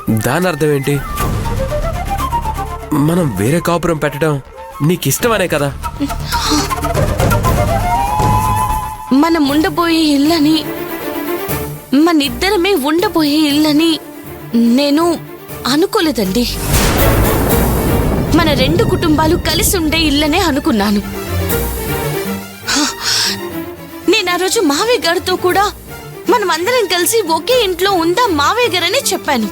దాని అర్థం ఏంటి? మనం వేరే కాపురం పెట్టడం నీకిష్టమనే కదా? మనం ఉండబోయే ఇల్లని, మనిద్దరమే ఉండబోయే ఇల్లని నేను అనుకోలేదండి. మన రెండు కుటుంబాలు కలిసి ఉండే ఇల్లనే అనుకున్నాను. నేను ఆ రోజు మావయ్య గారితో కూడా మనం అందరం కలిసి ఒకే ఇంట్లో ఉందాం మావయ్య గారని చెప్పాను.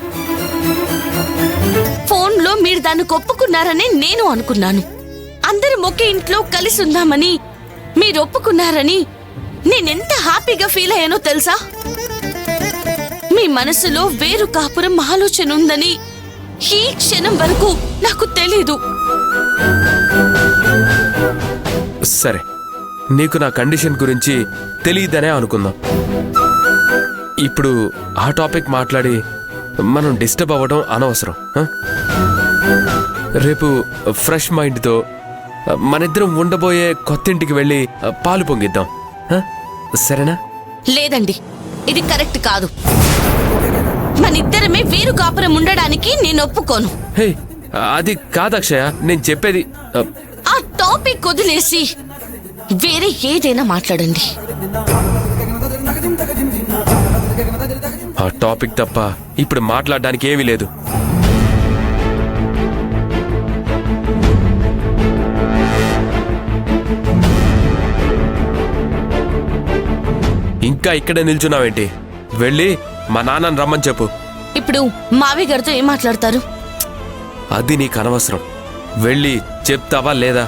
ఫోన్లో మీరు దాన్ని ఒప్పుకున్నారని నేను అనుకున్నాను. అందరం ఒకే ఇంట్లో కలిసి ఉందామని మీరు ఒప్పుకున్నారని నేనెంత హ్యాపీగా ఫీల్ అయ్యానో తెలుసా? మీ మనసులో వేరు కాపురం ఆలోచన ఉందని ఈ క్షణం వరకు నాకు తెలీదు. సరే, నీకు నా కండిషన్ గురించి తెలియదనే అనుకుందాం. ఇప్పుడు ఆ టాపిక్ మాట్లాడి మనం డిస్టర్బ్ అవ్వడం అనవసరం. రేపు ఫ్రెష్ మైండ్తో మనిద్దరం ఉండబోయే కొత్తింటికి వెళ్ళి పాలు పొంగిద్దాం, సరేనా? లేదండి, ఇది కరెక్ట్ కాదు. మనిద్దరమే వేరు కాపురం ఉండడానికి నేను ఒప్పుకోను. హే, అది కాదక్షయ, నేను చెప్పేది. ఆ టాపిక్ వదిలేసి వేరే ఏదైనా మాట్లాడండి. ఆ టాపిక్ తప్ప ఇప్పుడు మాట్లాడడానికి ఏమీ లేదు. ఇంకా ఇక్కడే నిల్చున్నావేంటి? వెళ్ళి మా నాన్నని రమ్మని చెప్పు. ఇప్పుడు మావయ్య గారితో ఏం మాట్లాడతారు? అది నీకు అనవసరం. వెళ్ళి చెప్తావా లేదా?